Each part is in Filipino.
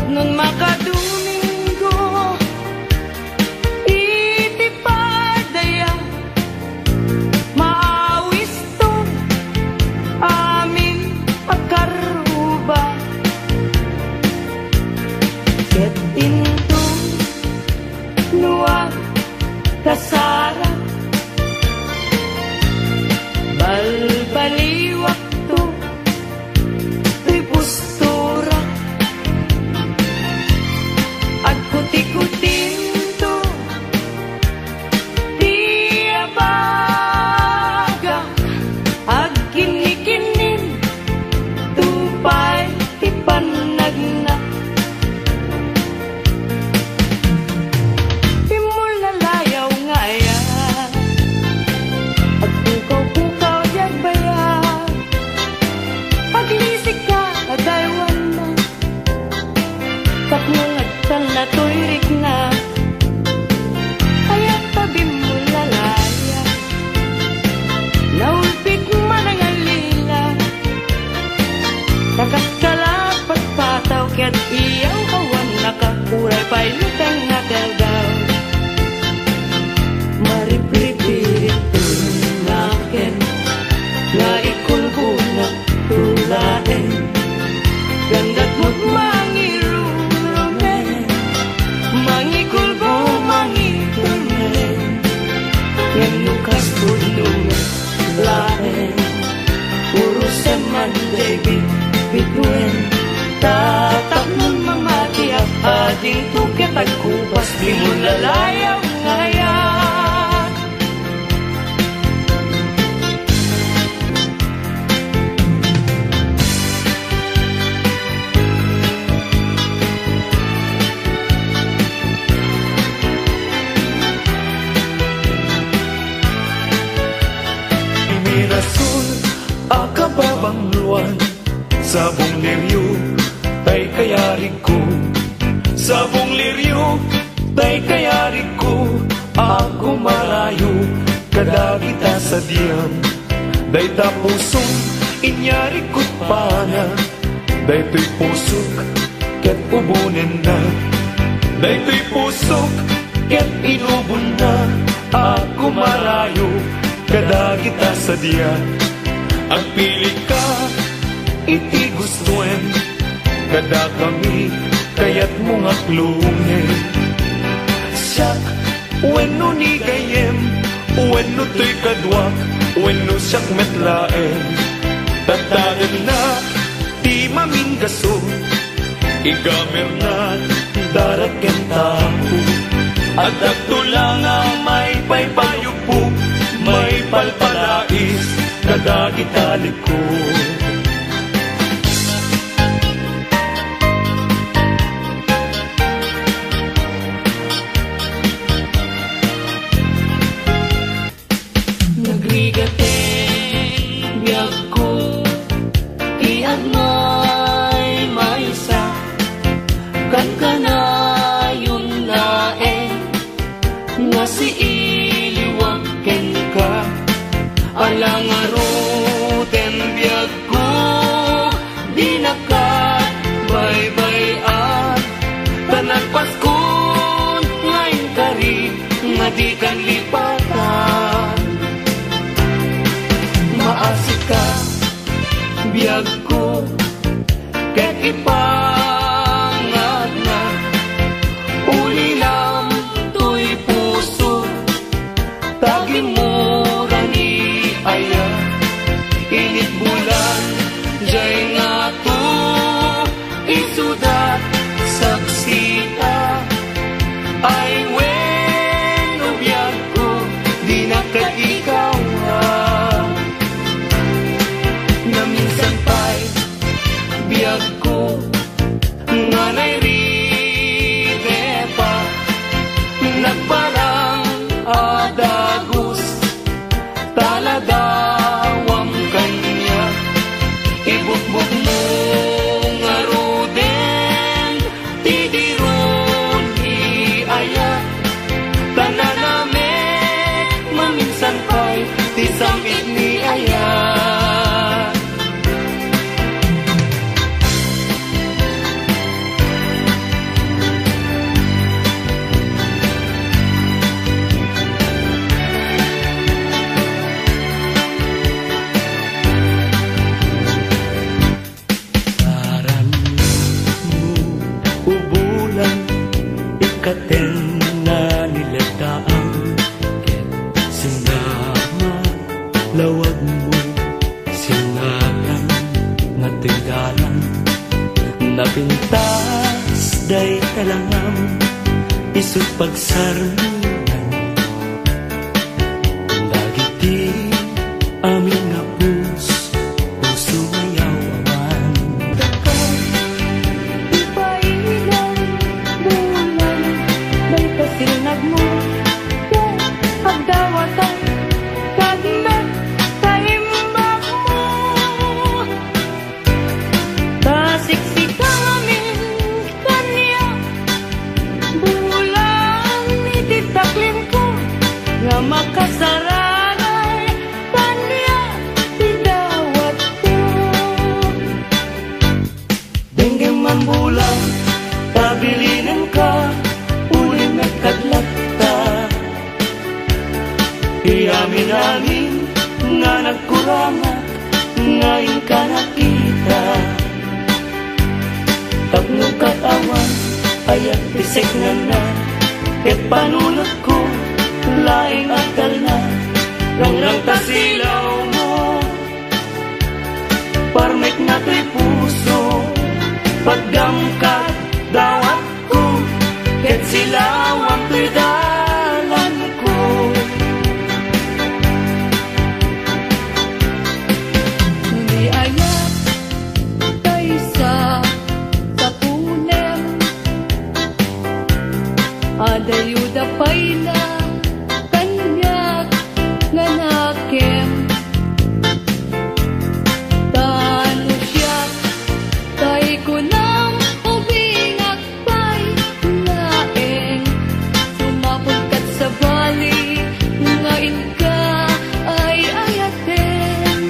Tapnon makadomingo iti padaya maawis to amin pagkaruba ket into nuwag kasara balbaliwak to tuy postura at kuti-kutin to di abaga ag kinikinin tupay ti panagna timulalayaw nga ya at pukaw-pukaw diag baya paglisik ka adaywan na tapnong agtan na tuyrik na aya't tabi mo lalaya naulpit man ang alila nakakalapat pataw ka't iyaw kawan nakakuray pa'y lutang nagagaw maripripirit nakin nga ikulkuna tulain gandad mo't mangirurumen mangikulbo mangitumen ngem nukas punong lain urusan man David bituin tataknon mamati at ading tuket agkupas di mo lalayaw ngayon Rasul akababangluan sabong liryo tay kayarig ko sabong liryo tay kayarig ko ako malayo kadagita sa diyam day tapusong inyari ko't pana day to'y pusok ket ubunin na day to'y pusok ket inubon na ako malayo kadagita sa diyan ang pili ka iti gustuen kada kami kayat mong aklungin siyak wenno ni gayem wenno to'y kadwak wenno siyak metlaen tatagan na di maminggaso igamer na daraken tao at agtulang ang may paypayo po may palpalais kadagita likod nagrigaten biyag ko iad may maysa kan kanayon laeng nga si iliwag ken ka alang aruten biyag ko di nakat baybay-at tanagpaskon ngayon kari nga di kan lipatan maasik ka biyag ko ket ipangat na ulilam to'y puso tagi mo rani aya init bulan jay nga to isudat saksita ay wenno biyag ko di nakatikaw na minsan pa'y biyag ko nga nairide pa nagparang adagus taladawang kanya ibukbuk mo kalangam isut pagsarungan dagiti amin nga puso mayaw awan Dakay, ipailan, bulan, may pasinag mo pagdawatan, kagmet, kaimbag mo Kasiksik amin kanya bulan, ititaklin ko nga makasaranay kanya idawat ko Dengue man bulan tabilinan ka uling nagkadlat ta Iamin-amin nga nagkurangat ngayon ka nakita Tapno katawan ayat pisik na ket panunot ko laing akal na rangrang tasilaw mo Parmek na to'y puso pagdamkat dawat ko ket silawang to'y dalan ko Hindi ayat tayo sa punem Adayuda payla kanyak nga nakem Tano siya tay ko nang ubingak pay laeng Sumapulkat sa bali ngayon ka ay ayaten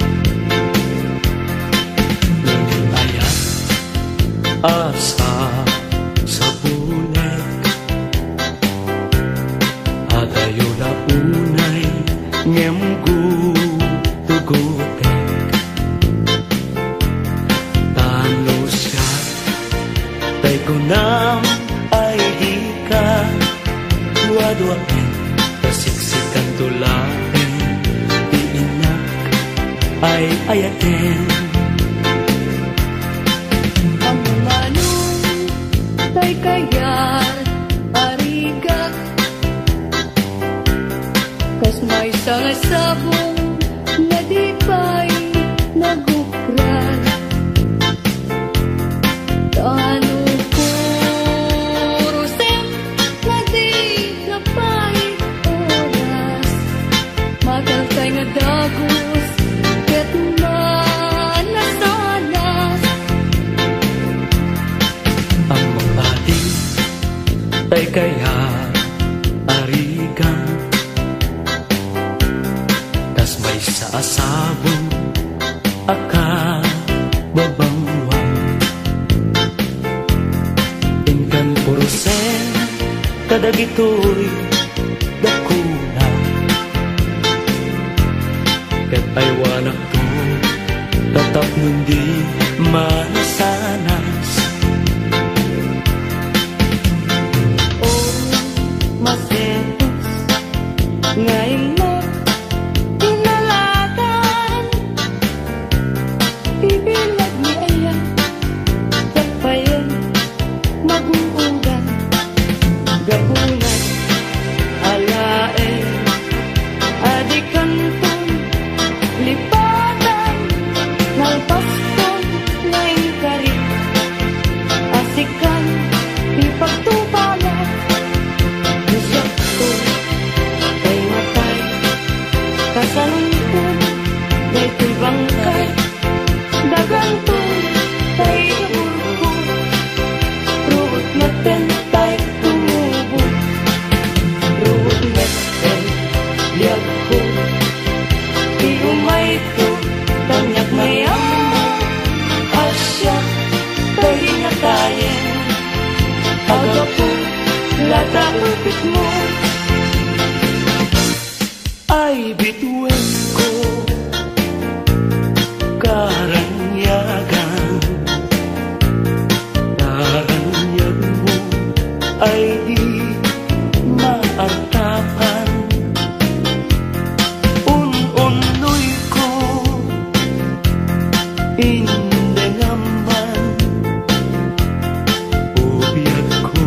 ayat asa sa bunek Adayo na unay ngemgu tugutek Tano siya tay ko nam ay di ka duwa-duwain Kasiksikan tulain Iinak ay ayaten Ang manong tay kayar arigak Kas may sabong na di pa'y nagukran Tano kurusem na di napay oras Magalkay nga dagos ket manasanas Ang mabati tay kaya arigang Tas may sa asabong aka babangwang Inkan purusen kadagitoy dakuna Ket aywanak to tatap nundi manasanas Masetos ngayon mo inalatan Ibilag ni ayan tapayan maguungan Gabunan alaen adikanton lipatan nalpaston ngayon karit Asikan ipagtubala Nisyak ko ay matay Kasalunton Day ko'y bangkay Daganton Tay naburko Ruot natin tay tumubo Ruot natin Liyak ko Iumay ko Tanyak mayam Asya Tay natayin Agapo Lata upit mo ay bituin ko karanyagan Karanyag mo ay di maartapan Un-unoy ko hindi naman ubiyag ko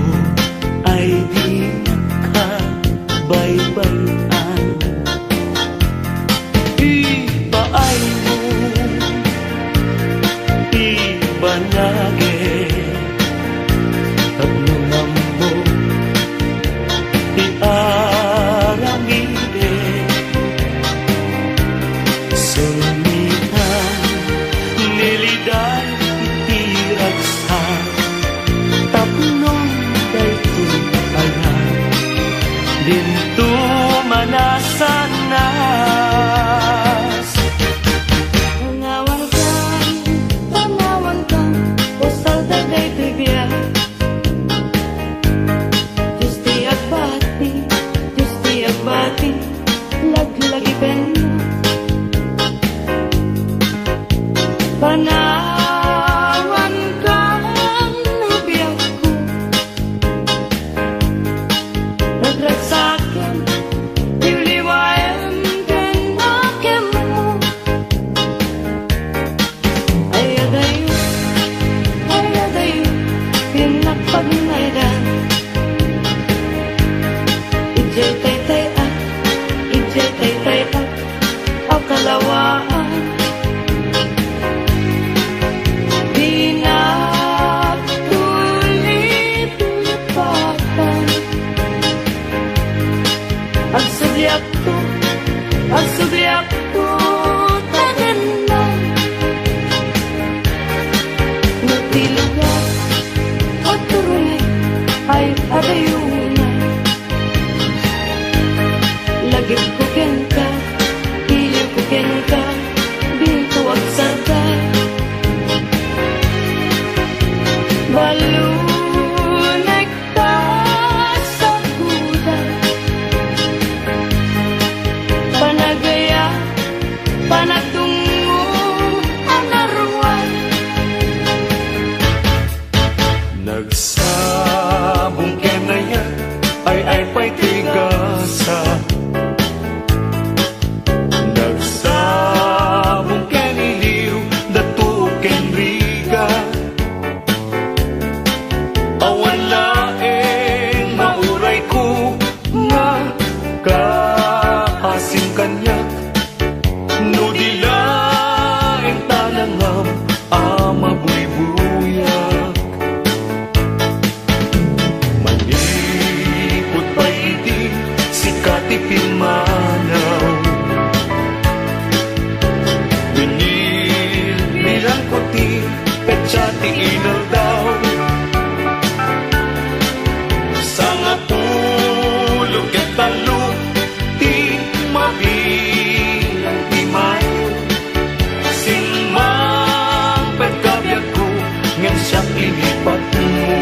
inipat mo.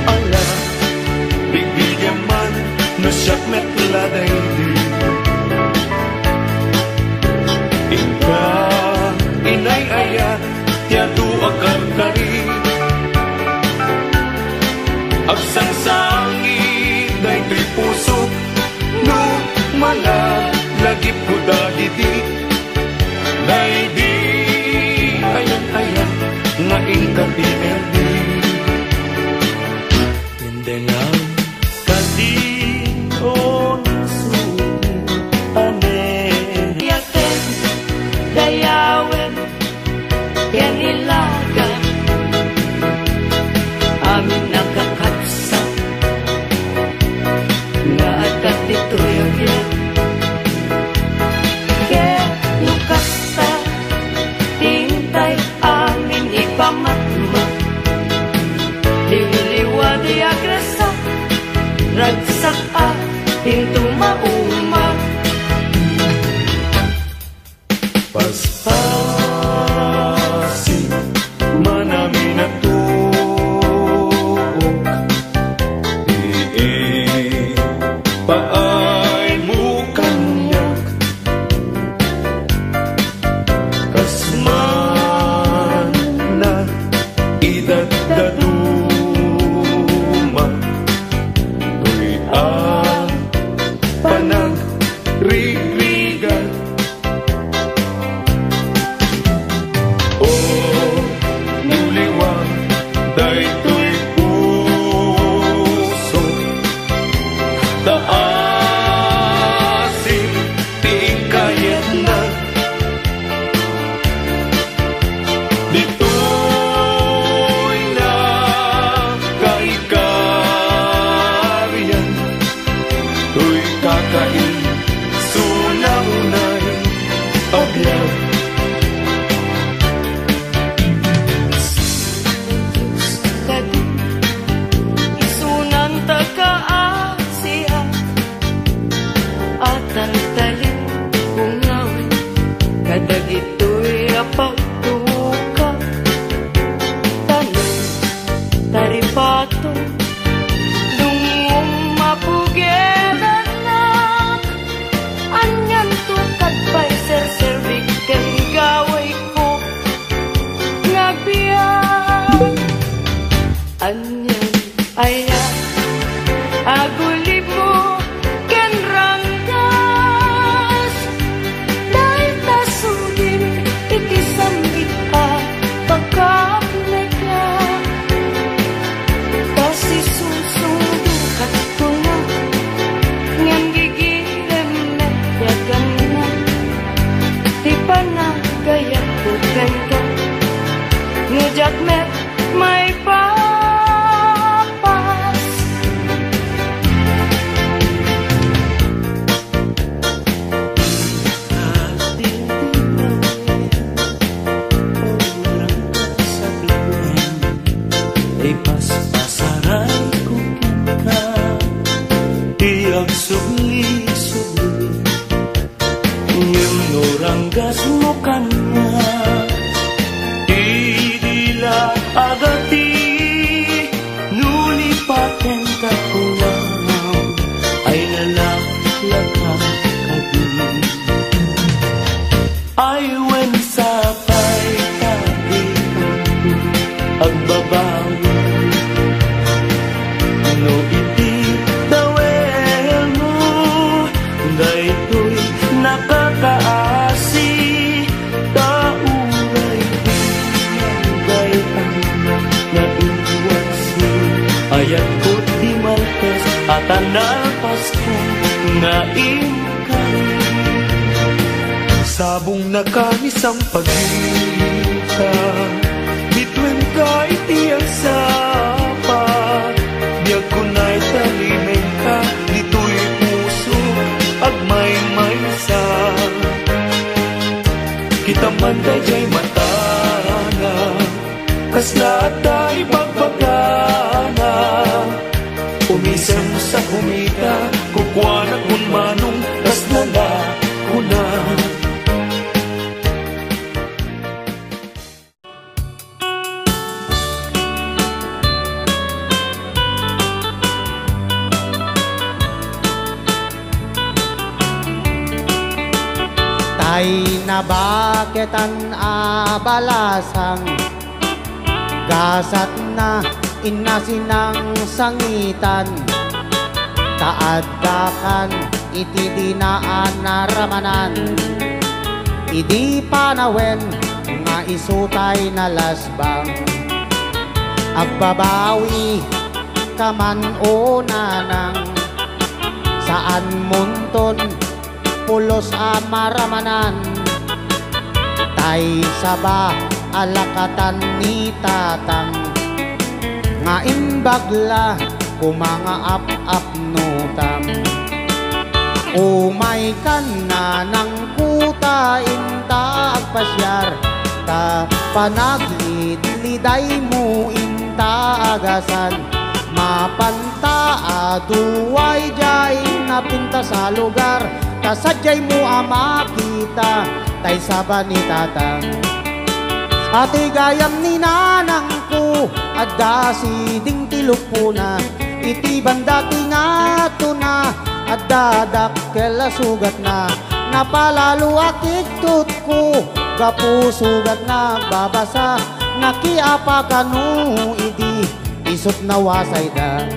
Ala, bigyan man na siyak metladay di. Ika, inay ayat, tiyado akar kari. Agsang sangi, day tuy puso, no malagip ko dadidi. Day di, ayan, ngaing ka-PLD. Hindi nga kadion sulit, ane. Yakin, dayawin, yan ilagan, amin nakakapsa, nga at katituyo yan. Ke, lukasta, tintay, amin ipamatma, diliwa di agresa, ragsak ating tumauma. Paspasin manami na tuok, paay mo kanyak, kasman na idadaduma, tuy panagrigan. Daytoy puso taasin ting kayat na dito'y na kaikaryan to'y kakain sunanay abyan. Taltalin kung ngawin, kadag ito'y apagtuka. Tanong, taripato, dungong mapugedanak. Anyan tukad pa'y ser-serviken gaway ko, ngagbiyan. Anyan, ayan, agulib mo, ngejak met may papas. Ay paspasaray ko ka, tiyag subli-subli, ngem noranggas mo ka na. Agati nulipaten ka kulang ay nalaklakang kadi. Ay wen sapay kadi agbabawi no iti dawel mo daytoy nakakaasi tauray ayat ko di maltes at anal Pasko na ingkay. Sabong nakanis ang pagkita, bitwen ka itiyag sapa, biyag ko na'y talimen ka, dito'y puso agmay-may sa. Kita man dayjay matana, kasla tayo pagbagana, umisem sa humita, kukwanak kun manong kaslala kuna. nabaketan abalasang gasat na inasinang sangitan taaddakan iti dinaan naramanan idi panawen nga isutay na lasbang agbabawi kaman o nanang saan munton pulos amaramanan tay saba alakatan ni tatang nga imbagla kumanga ap nutam umay kan na ng kuta inta agpasyar ta panagid liday mo inta agasan mapanta aduway jay napinta sa lugar kasadyay mo ama kita tay saba ni tatang ati gayam ni nanang ko adda si ding tilupuna iti bandati nga tuna adda dakkel sugat na napalalo akik tutko gapu sugat na babasa nakiapa kanu idi isot na wasay da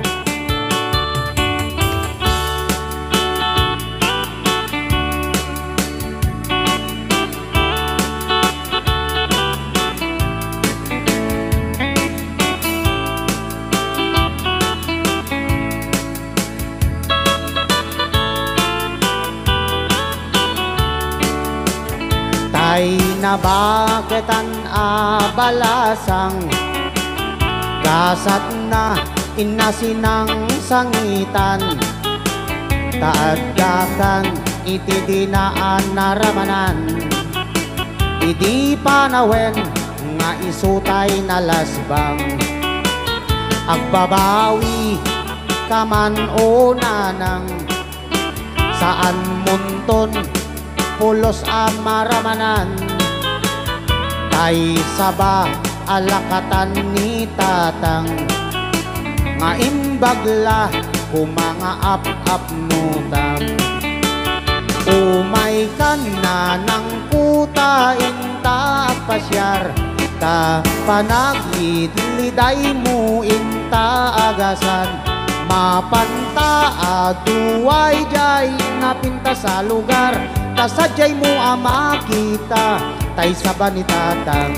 ay nabaketan abalasang gasat na inasinang sangitan taaddakan iti dinaan naramanan idi panawen nga isutay na lasbang agbabawi kaman o nanang saan munton pulos amaramanan tay saba alakatan ni tatang nga imbagla kumanga ap nutam umay kan na ng kuta inta pasyar ta panagid liday mo inta agasan mapanta aduway jay napinta sa lugar kasadyay mo ama kita tay saba ni tatang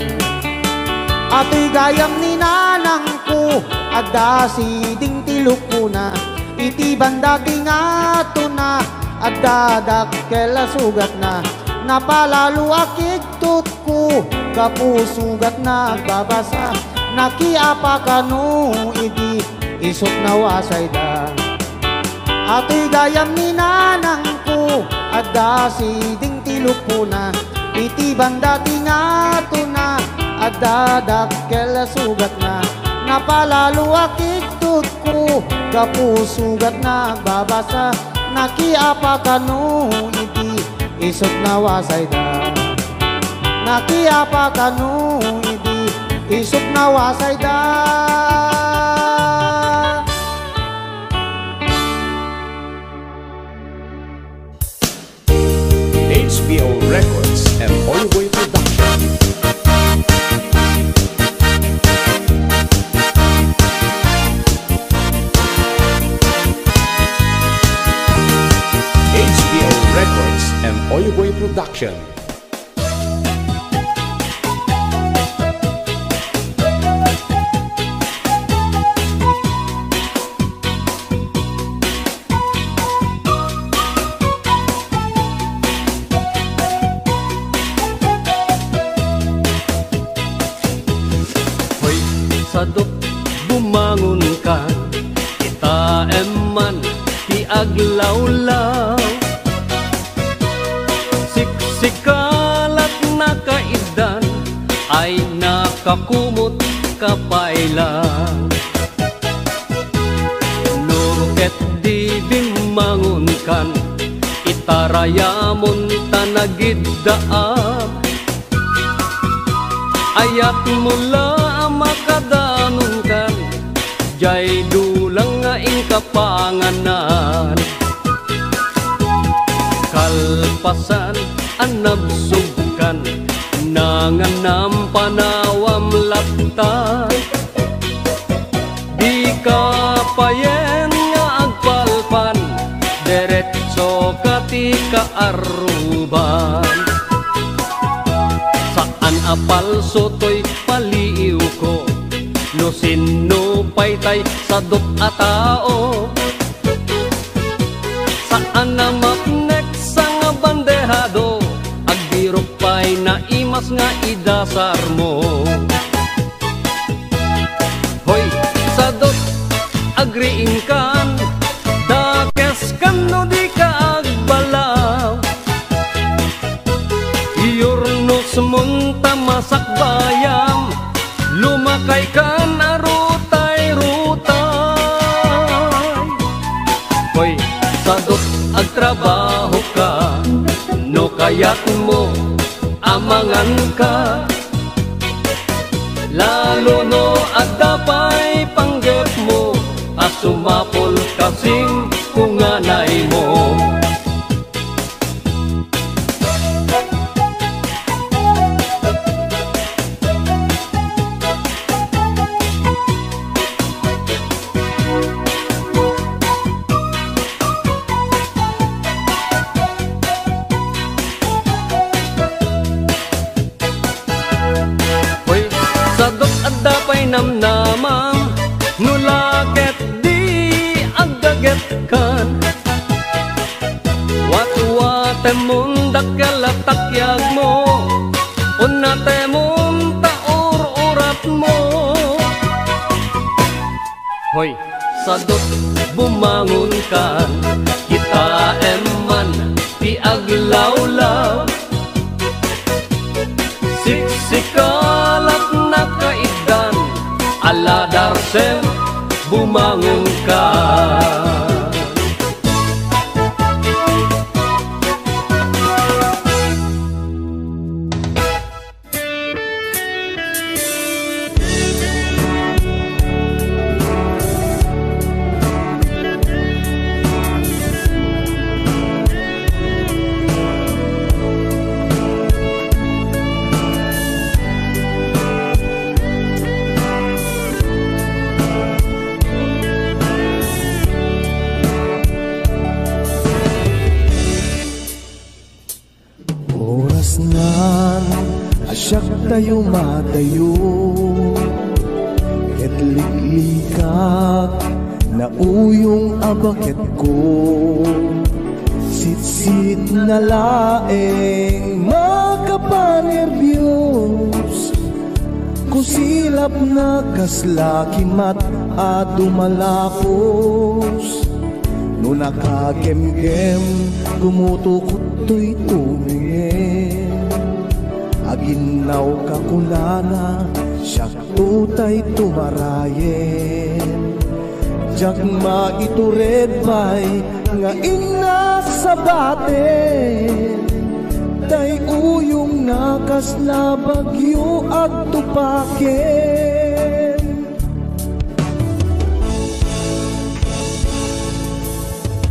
ato'y gayam ni nanang ko adda si ding tilupuna iti bandati nga tuna adda dakkel sugat na napalalo akik tutko gapu sugat na babasa nakiapa kanu idi isot na wasay da ato'y gayam ni nanang ko adda si ding tilupuna iti bandati nga tuna adda dakkel sugat na napalalo akik tutko gapu sugat na babasa nakiapa kanu idi isot na wasay da nakiapa kanu idi isot na wasay da HBO Records and Oliboy Production. HBO Records and Oliboy Production. Sadok bumangon ka kita eman ti aglawlaw siksikalat na kaidan ay nakakumot kapailan nuket di bimangon kan itarayamon tanagiddaam ayat mula makadanon kan jay dulang nga kapanganan kalpasan anabsog nanganam panawam lapta di kapayen nga agpalpan diretso katika aruban saan apal sotoy paliw ko no sino paytay sadot a tao saan na mapnek sa nga bandehado agdirok pay na imas nga idasar mo hoy sadot agriin kan dakes kan no di ka agbalaw iyornos munta masak bayam lumakay kan arutay-rutay hoy sadot agtrabaho ka no kayat mo amangan ka lalo no agdapay panggep mo asumapol kasing kunganay mo namnamang nulaket di agdaget kan watwate mundak kalatakyag mo unate mong taur-urat mo hoy sadot bumangon kan kita eman ti aglawlaw siksikalat na kaidan ala darsem bumangon ka asyak tayo matayo ket liklikak na uyong abaket ko sit-sit na laeng makapanerbiyos kusilap na kaslakimat at dumalapos no nakagem-gem gumutukot to'y tumingin aginaw kakulana siyak tutay tumarayen jak maitured bay nga ina sa baten tay uyong nakasla bagyo at tupaken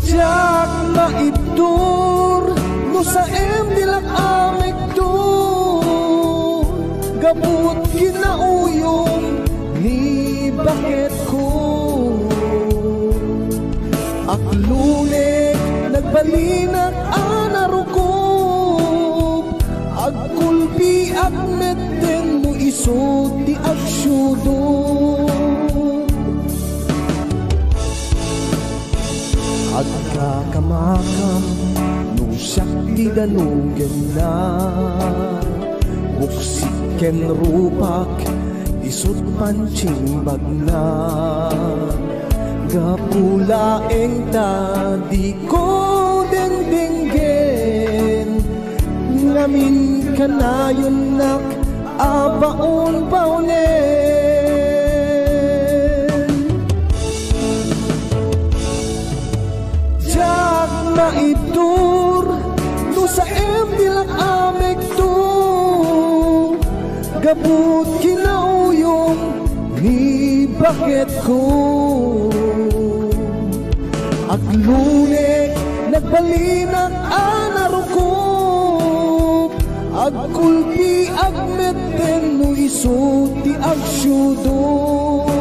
jak maitur no sa dilak amek gabut kinauyong ni bakit ko aklunek nagbalinat anarukop agkulpi at metten mo isod di agsyudo agkakamakam nung siyak di danugan na buksik ken rupak isut pancing bagna gapulaeng tadi ko dengdenggen ngamin kanayon nak abaon paunen jak maitur no sa dilak amek to gabut kinauyong ni bakit ko aglunek nagbalinang anarukop agkulpi agmeten no iso ti agsyudot.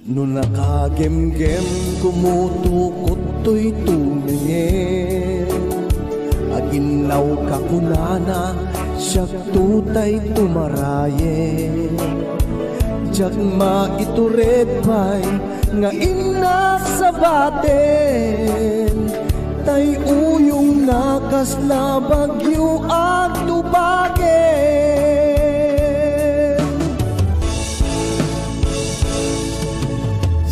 No nakagem-gem kumutukot to'y tumingin, aginaw ka kunana siyak tutay tumarayen. Diyak maitured pa'y nga ina sa baten, tay uyong nakasla bagyo at tubagin.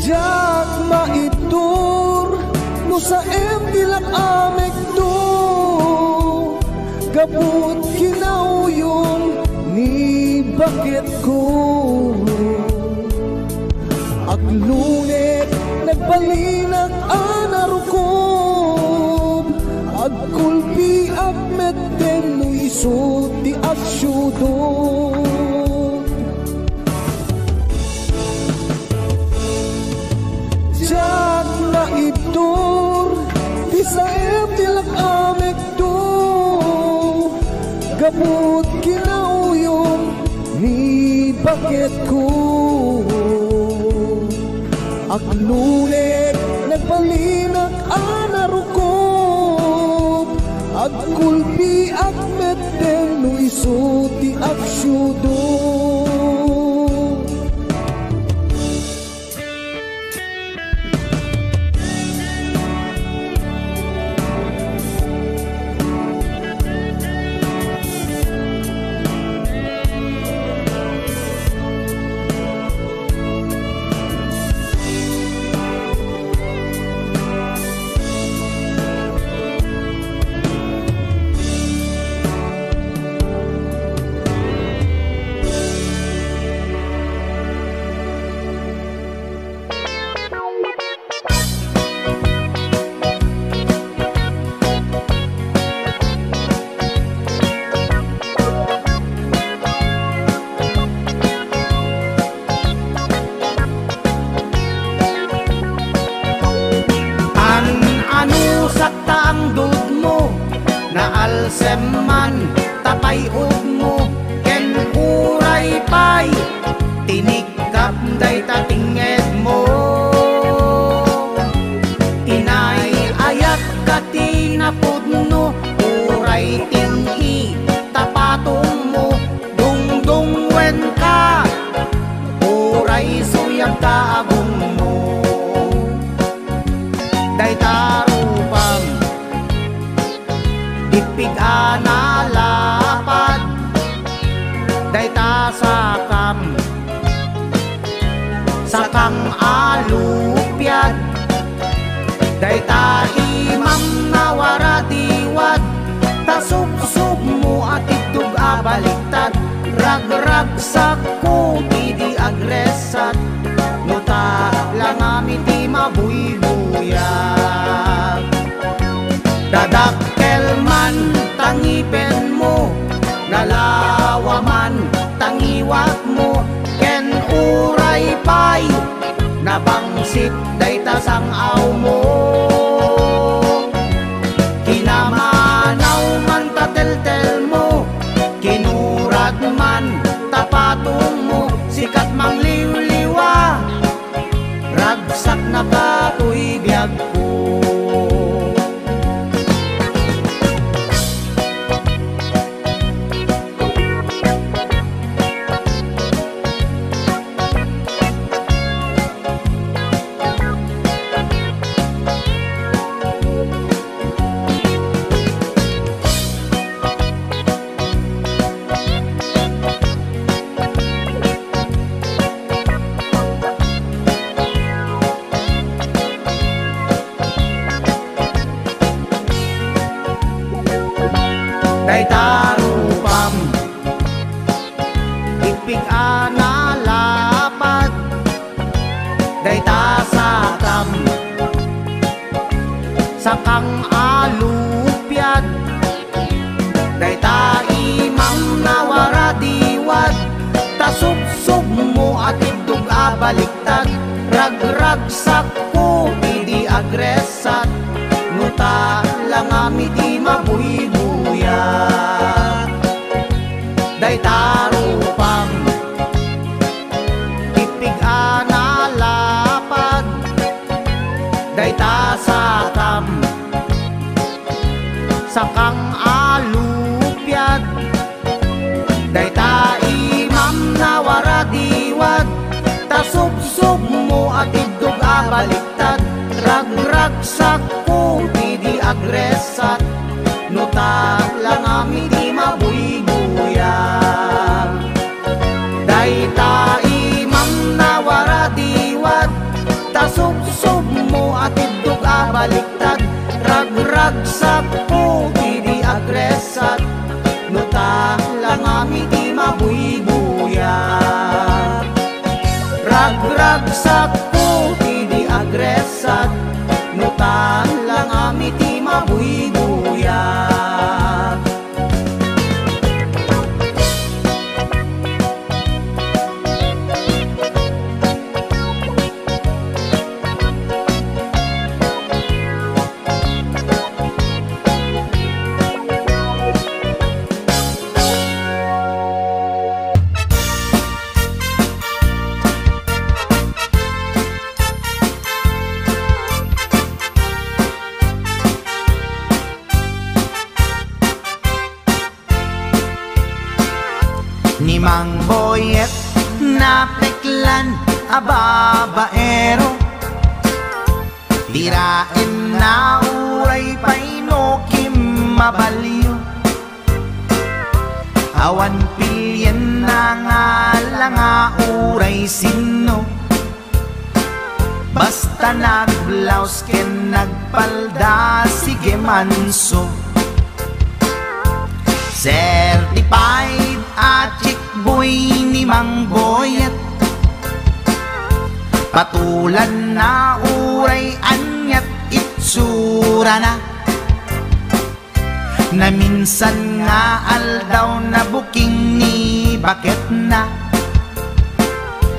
Diyak maitur no sa emtilak amek do, gabut kinauyong ni bakit ko. Aglunet nagbalinag anarukob, agkulpi agmeten no iso ti agsyudot. Diyak na itur di sa emtilak amek do, gabut kinauyong ni bakit ko. Aglunet nagbalinag anarukob, agkulpi agmeten no iso ti agsyudot. Alseman tapay mo ken uray pay tinikap day tatinged mo. Inay ayak katinapod no uray tingi tapatong mo, dungdung wen ka uray suyag kaagong mo. Day tarupam ipig analapad, day ta sakang alupyad, day ta imam na waradiwad, ta subsub mo at itug abaliktad, ragrag sakko di agresat, no ta lang amin di mabuybuyag. Dadakkel man tangipen mo, nalawaman tangiwat mo, ken uray pay nabangsit day tasangaw mo. Kinamanaw man tateltel mo, kinurad man tapatong mo, sikat mang liwliwa, ragsak na katoy biyag ko. tipig analapad dayta sa kam sakang alupyad dayta imam nawara diwad tasubsub mo at idug abaliktad ragrag sakko idi agresat nuta lang amiti mabuy-buya dayta rupam tipig analapad dayta sa kam sakang alupyad dayta imam nawara diwad tasubsub mo at idug abaliktad ragrag sakko idi agresat nuta lang amiti mabuy-buya dayta imam nawara diwad tasubsub mo at idug abaliktad ragrag sakko idi agresat nuta lang amiti mabuy-buya ragrag sakko idi agresat nuta lang amiti mabuy-buya ni Mang Boyet na peklan ababaero tirain na uray painokim mabaliw awan pilyen na nga langa uray sino basta nagblaus ken nagpalda sige manso certified at chick boy ni Mang Boyet patulan na uray anyat itsura na na minsan nga aldaw na buking ni bakit na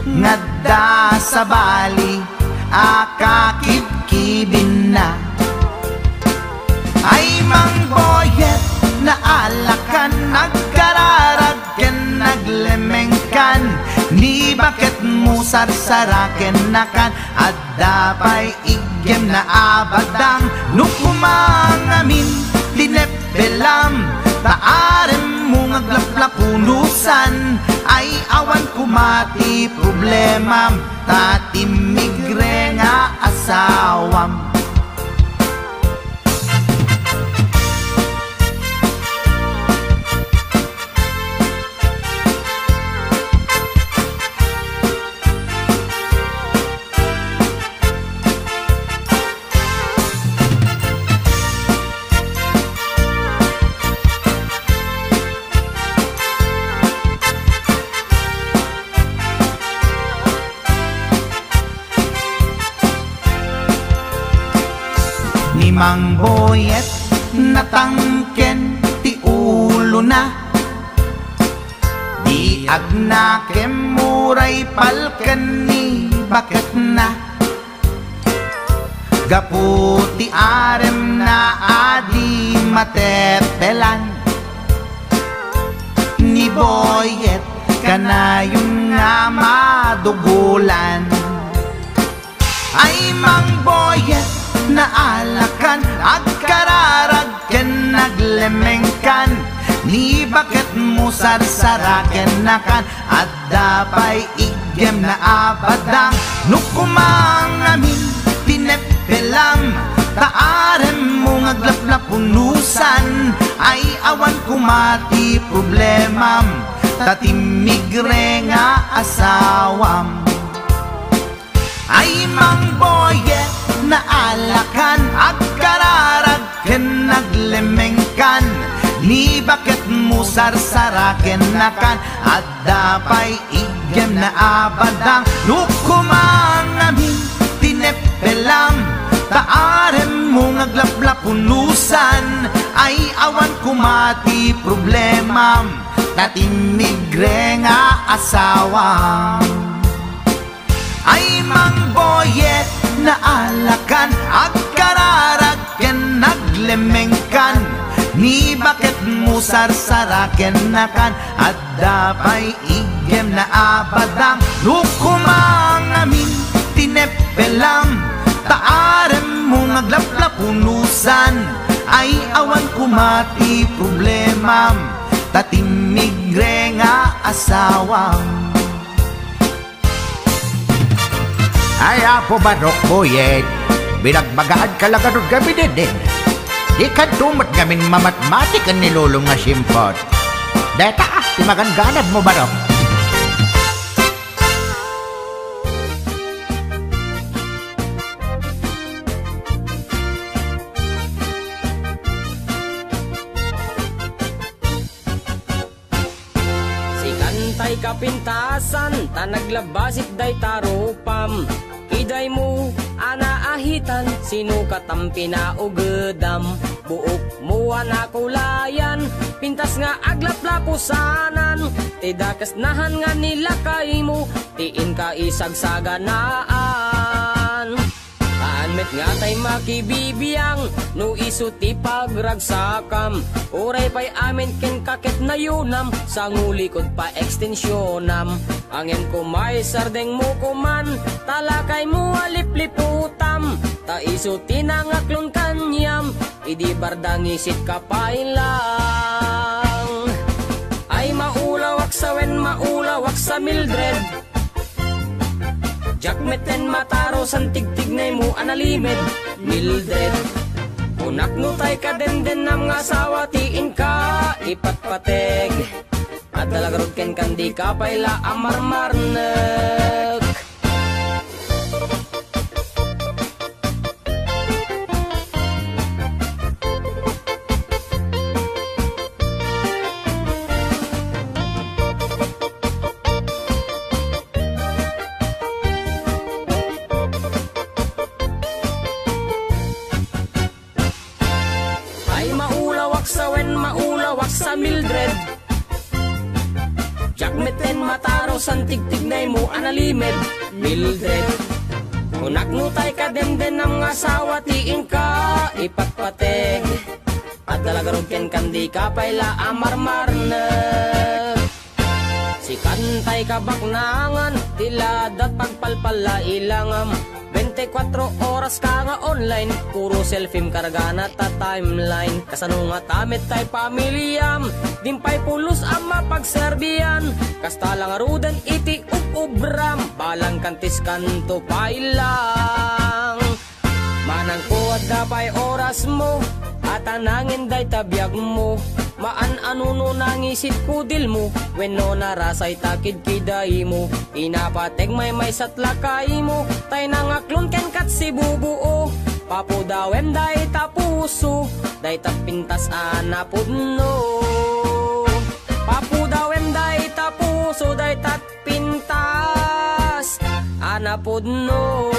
ngadda sa bali akakibkibin na ay Mang Boyet na alakan nagkararag ken naglemengkan ni bakit mo sarsaraken nakan at dapay igem na abadang nukumangamin dinepelam taarem mo ngaglaplapunusan ay awan kumati problemam tatimigre nga asawam ni Mang Boyet natangken ti ulo na di agnakem muray palken ni bakit na gaputi arem na adi matepelan ni Boyet kanayong nga madugulan ay Mang Boyet na alakan agkararag ken naglemengkan ni bakit mo sarsaraken nakan at dapay igem na abadang nukumangamin pinepelam taarem mo ngaglaplapunusan ay awan kumati problemam tatimigre nga asawam ay Mang Boyet na alakan agkararag ken naglemengkan ni bakit mo sarsaraken nakan at dapay igem na abadang nukumang amin tinepelam taarem mo ngaglaplapunusan ay awan kumati problema tatimigre nga asawa ay mangboyet na alakan at kararaken naglemengkan ni bakit mo sarsaraken nakan at dapay igem na abadang nukumang amin tinepelam taarem mo ngaglaplapunusan ay awan kumati problema tatimigre nga asawa ay apo barok boyet binagbagaan ka lang anong gabi din di ka tumat gamin mamatmatik ang nilulong nga simpot deta di maganganad mo barok Tay kapintasan, tanaglabasit day tarupam Iday mo, anaahitan, sinukat ang pinaugedam Buok mo anakulayan, pintas nga aglaplapusanan Tidakas nahan nga nilakay mo, tiin ka isagsaganaan Met nga tay makibibiyang no isuti pagragsakam Uray pa'y amin ken kakit na yunam sa ngulikod pa ekstensyonam Angem kumay sardeng mo kuman talakay mo alipliputam Ta isuti na ngaklon kanyam idi bardang isit kapailang Ay maulawak sa wen maulawak sa Mildred Jakmeten mataro san tigtignay mo analimed Mildred Unak no tay ka den nam nga asawa tiin ka ipatpateg At dalagarod ken kandi ka payla amarmarnek sa Mildred Jakmeten mataro san tigtignay mo analimed Mildred Unak no tay ka den nam nga asawa tiin ka ipatpateg At dalagarog ken kandi ka payla amarmarnek Si kantay ka baknangan tiladat pagpalpala ilangam 24 oras ka nga online Puro selfie kargana ta timeline Kasano nga tamit tay pamilyam Dimpay pulos ang mapagserbian Kasta lang arudan iti ubram Balang kantis kanto pailang Manang kuwad dapay oras mo At anangin day tabiyag mo Maan anuno nangisit kudil mo Wenno narasay takid kiday mo Inapateg may satlakay mo Tay nangaklon ken kat si bubuo Papudawem day tapuso Day tapintas anapudno Papudawem day tapuso Day tatpintas anapudno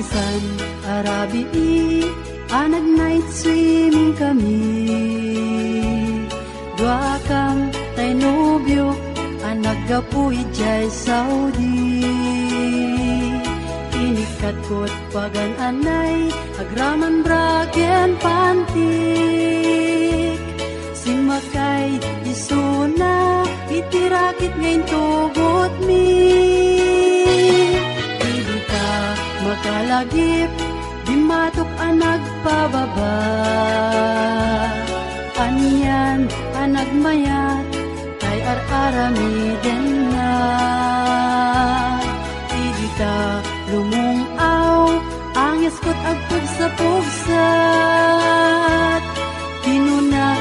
Minsan arabi anag night swimming kami Dua kang tay nobyo anag gapuy jay Saudi Inikat ko't pagan anay agraman bragen pantik Simakay isuna itirakit ngayon tugot mi Makalagip, di matok anag pababa Aniyan, anag mayat, tay ar-arami din na Idita lumungaw, ang yaskot agpag sa pugsat Kinuna,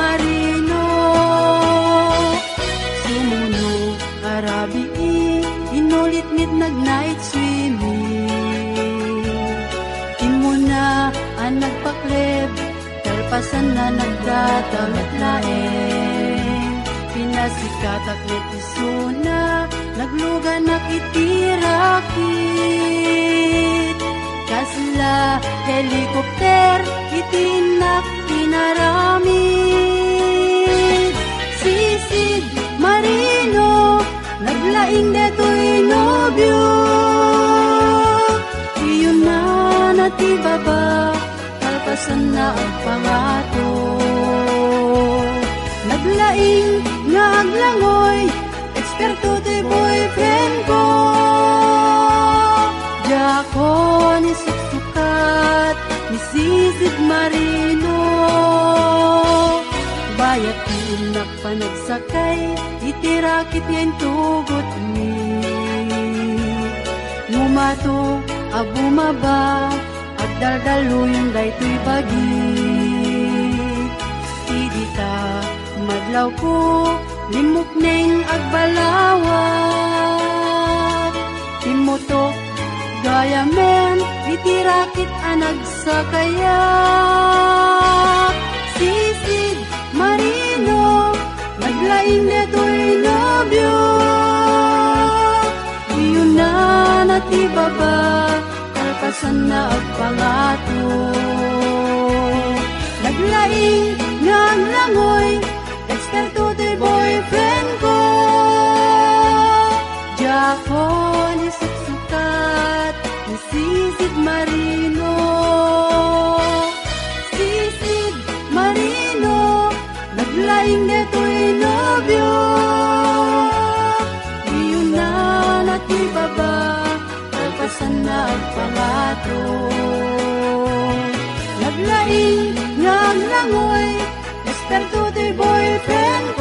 marino. Sumuno arabi inulit-nit nag-night swimming. Imuna ang nagpakleb, talpasan na nagdadamit laeng. Pinasikat at letisuna, nagluga na kitirakit. Kasla helikopter, itinak pinaramid. Sisid marino, naglaing deto'y nobyo. Iyon na natibaba, talpasan na ang pangato. Naglaing nga aglangoy, eksperto to'y boyfriend ko. Diyako ni suksukat, ni sisid marino. Bayat iinak pa nagsakay, itirakit ngayon tugot ni. Ngumato, abumaba, agdaldalo yung dayto'y bagi. Idita, madlaw ko, limok neng agbalawat. Timutok, gaya men, itirakit anag sa kaya. Sisid marino, naglaing neto'y nobyo. Iyon na natibaba, talpasan na agpangato. Naglaing nga langoy, eksperto to'y boyfriend ko. Diyako ni suksukat, ni sisid marino. Sisid marino, naglaing neto'y nobyo. Iyon na natibaba, talpasan na agpangato. Naglaing nga langoy, eksperto to'y boyfriend ko.